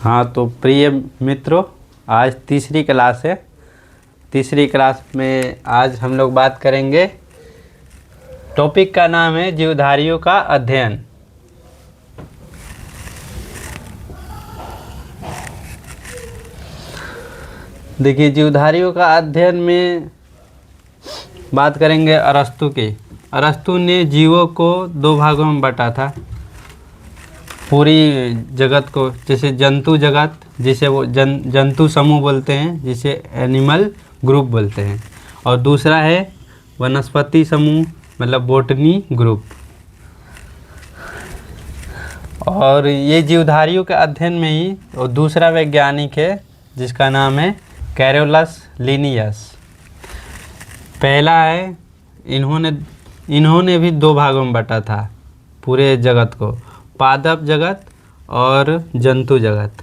हाँ, तो प्रिय मित्रों, आज तीसरी क्लास है। तीसरी क्लास में आज हम लोग बात करेंगे। टॉपिक का नाम है जीवधारियों का अध्ययन। देखिए, जीवधारियों का अध्ययन में बात करेंगे अरस्तु की। अरस्तु ने जीवों को दो भागों में बांटा था। पूरी जगत को, जैसे जंतु जगत, जिसे वो जंतु समूह बोलते हैं, जिसे एनिमल ग्रुप बोलते हैं, और दूसरा है वनस्पति समूह, मतलब बोटनी ग्रुप। और ये जीवधारियों के अध्ययन में ही और दूसरा वैज्ञानिक है जिसका नाम है कैरोलस लिनियस। पहला है, इन्होंने भी दो भागों में बांटा था पूरे जगत को, पादप जगत और जंतु जगत,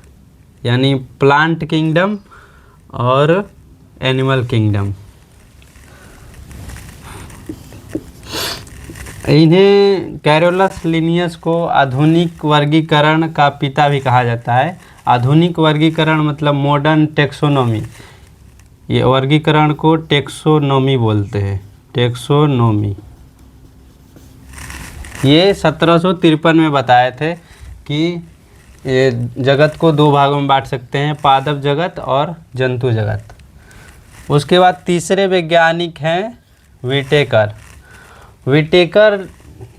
यानी प्लांट किंगडम और एनिमल किंगडम। इन्हें कैरोलस लिनियस को आधुनिक वर्गीकरण का पिता भी कहा जाता है। आधुनिक वर्गीकरण मतलब मॉडर्न टेक्सोनोमी। ये वर्गीकरण को टेक्सोनोमी बोलते हैं, टेक्सोनोमी। ये 1753 में बताए थे कि ये जगत को दो भागों में बांट सकते हैं, पादप जगत और जंतु जगत। उसके बाद तीसरे वैज्ञानिक हैं विटेकर। विटेकर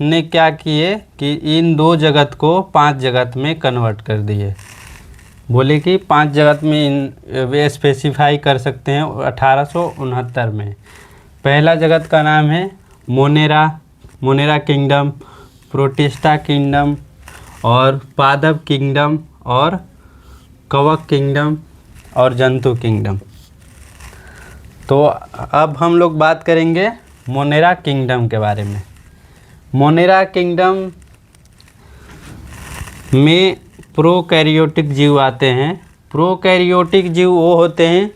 ने क्या किए कि इन दो जगत को 5 जगत में कन्वर्ट कर दिए। बोले कि 5 जगत में वे स्पेसिफाई कर सकते हैं 1869 में। पहला जगत का नाम है मोनेरा किंगडम, प्रोटिस्टा किंगडम और पादप किंगडम और कवक किंगडम और जंतु किंगडम। तो अब हम लोग बात करेंगे मोनेरा किंगडम के बारे में। मोनेरा किंगडम में प्रोकैरियोटिक जीव आते हैं। प्रोकैरियोटिक जीव वो होते हैं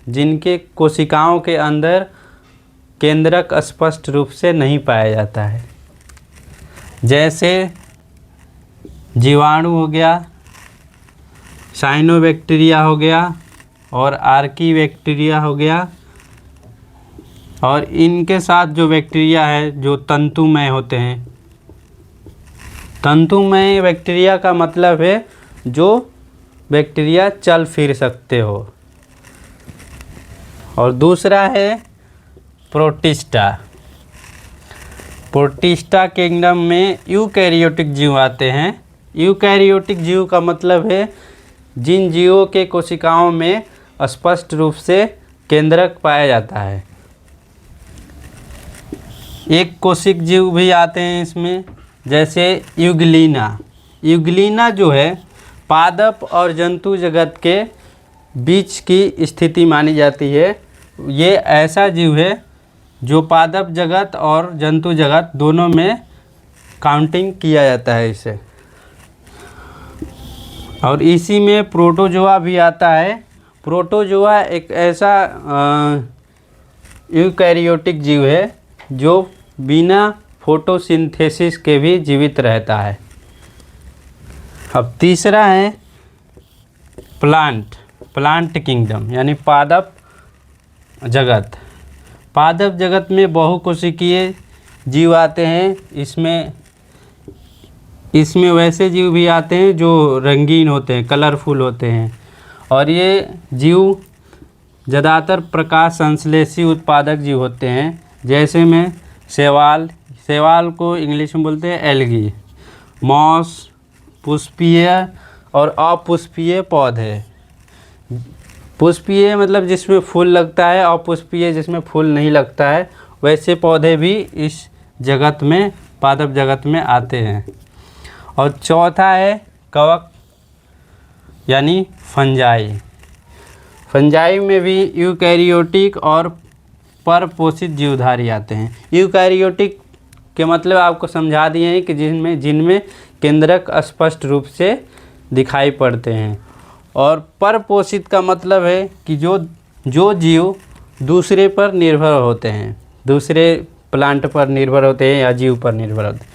जिनके कोशिकाओं के अंदर केंद्रक स्पष्ट रूप से नहीं पाया जाता है। जैसे जीवाणु हो गया, साइनोबैक्टीरिया हो गया और आर्कीबैक्टीरिया हो गया। और इनके साथ जो बैक्टीरिया है जो तंतुमय होते हैं। तंतुमय बैक्टीरिया का मतलब है जो बैक्टीरिया चल फिर सकते हो। और दूसरा है प्रोटिस्टा किंगडम में यूकैरियोटिक जीव आते हैं। यूकैरियोटिक जीव का मतलब है जिन जीवों के कोशिकाओं में स्पष्ट रूप से केंद्रक पाया जाता है। एक कोशिक जीव भी आते हैं इसमें, जैसे यूग्लिना जो है पादप और जंतु जगत के बीच की स्थिति मानी जाती है। ये ऐसा जीव है जो पादप जगत और जंतु जगत दोनों में काउंटिंग किया जाता है इसे। और इसी में प्रोटोजोआ भी आता है। प्रोटोजोआ एक ऐसा यूकैरियोटिक जीव है जो बिना फोटोसिंथेसिस के भी जीवित रहता है। अब तीसरा है प्लांट किंगडम, यानी पादप जगत। पादप जगत में बहुकोशिकीय जीव आते हैं। इसमें वैसे जीव भी आते हैं जो रंगीन होते हैं, कलरफुल होते हैं। और ये जीव ज़्यादातर प्रकाश संश्लेषी उत्पादक जीव होते हैं। जैसे में शैवाल को इंग्लिश में बोलते हैं एल्गी, मॉस, पुष्पीय और अपुष्पीय पौधे। पुष्पीय मतलब जिसमें फूल लगता है, अपुष्पीय जिसमें फूल नहीं लगता है, वैसे पौधे भी इस जगत में, पादप जगत में आते हैं। और चौथा है कवक, यानी फंजाई में भी यूकैरियोटिक और परपोषित जीवधारी आते हैं। यूकैरियोटिक के मतलब आपको समझा दिए हैं कि जिनमें केंद्रक स्पष्ट रूप से दिखाई पड़ते हैं। और परपोषित का मतलब है कि जो जीव दूसरे पर निर्भर होते हैं, दूसरे प्लांट पर निर्भर होते हैं या जीव पर निर्भर होते हैं।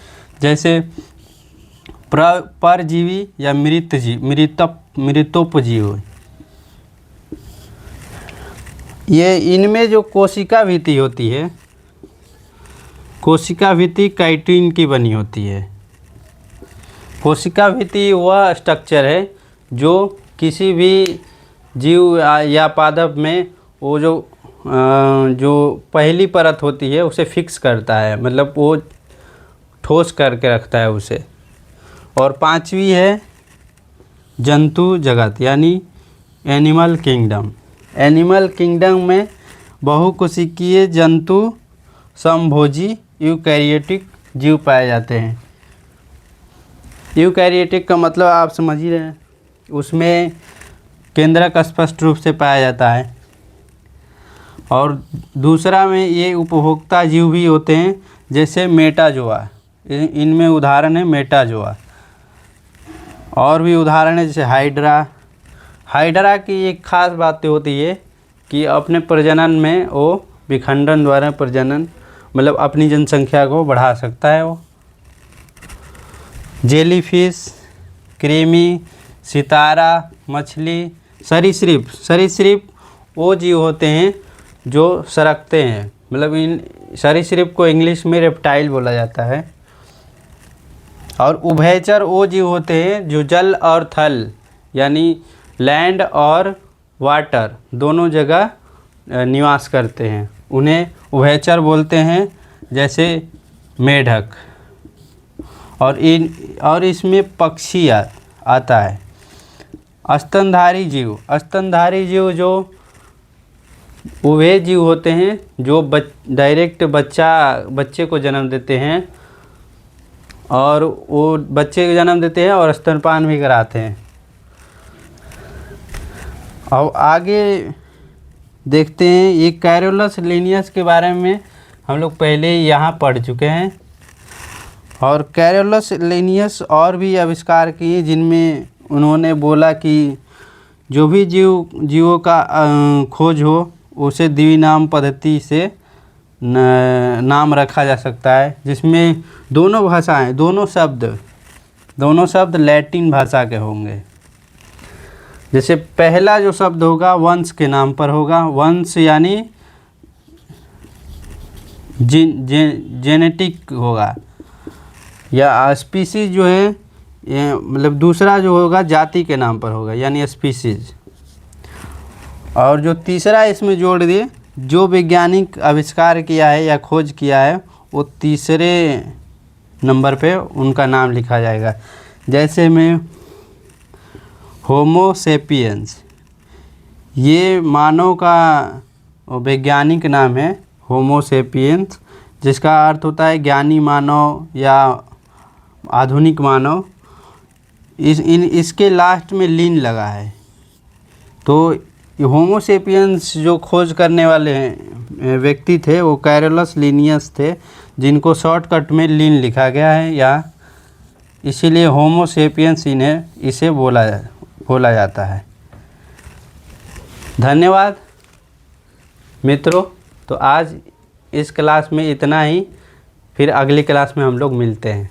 जैसे परजीवी या मृतोपजीवी। ये इनमें जो कोशिका भित्ति होती है, कोशिका भित्ति काइटिन की बनी होती है। कोशिका भित्ति वह स्ट्रक्चर है जो किसी भी जीव या पादप में वो जो पहली परत होती है उसे फिक्स करता है, मतलब वो ठोस करके रखता है उसे। और पांचवी है जंतु जगत यानी एनिमल किंगडम। एनिमल किंगडम में बहुकोशिकीय जंतु समभोजी यूकैरियोटिक जीव पाए जाते हैं। यूकैरियोटिक का मतलब आप समझ ही रहे हैं, उसमें केंद्रक स्पष्ट रूप से पाया जाता है। और दूसरा में ये उपभोक्ता जीव भी होते हैं, जैसे मेटाजोआ, इनमें उदाहरण है मेटाजोआ। और भी उदाहरण है जैसे हाइड्रा। हाइड्रा की एक खास बात होती है कि अपने प्रजनन में वो विखंडन द्वारा प्रजनन, मतलब अपनी जनसंख्या को बढ़ा सकता है वो। जेलीफिश, कृमि, सितारा, मछली, सरीसृप वो जीव होते हैं जो सरकते हैं, मतलब इन सरीसृप को इंग्लिश में रेप्टाइल बोला जाता है। और उभयचर वो जीव होते हैं जो जल और थल यानी लैंड और वाटर दोनों जगह निवास करते हैं, उन्हें उभयचर बोलते हैं, जैसे मेढक। और इसमें पक्षी आता है। स्तनधारी जीव जो वे जीव होते हैं जो डायरेक्ट बच्चे को जन्म देते हैं, और वो बच्चे को जन्म देते हैं और स्तनपान भी कराते हैं। अब आगे देखते हैं, ये कैरोलस लिनियस के बारे में हम लोग पहले यहाँ पढ़ चुके हैं। और कैरोलस लिनियस और भी आविष्कार किए, जिनमें उन्होंने बोला कि जो भी जीवों का खोज हो उसे द्विनाम पद्धति से नाम रखा जा सकता है, जिसमें दोनों शब्द लैटिन भाषा के होंगे। जैसे पहला जो शब्द होगा वंश के नाम पर होगा, वंश यानी जेनेटिक होगा, या स्पीसीज जो है मतलब दूसरा जो होगा जाति के नाम पर होगा यानी स्पीसीज। और जो तीसरा इसमें जोड़ दिए, जो वैज्ञानिक आविष्कार किया है या खोज किया है वो तीसरे नंबर पे उनका नाम लिखा जाएगा। जैसे में होमो सेपियंस, ये मानव का वैज्ञानिक नाम है होमो सेपियंस, जिसका अर्थ होता है ज्ञानी मानव या आधुनिक मानव। इसके लास्ट में लीन लगा है। तो होमो सेपियंस जो खोज करने वाले व्यक्ति थे वो कैरोलस लिनियस थे, जिनको शॉर्टकट में लीन लिखा गया है, या इसीलिए होमो सेपियंस इसे बोला जाता है। धन्यवाद मित्रों। तो आज इस क्लास में इतना ही, फिर अगली क्लास में हम लोग मिलते हैं।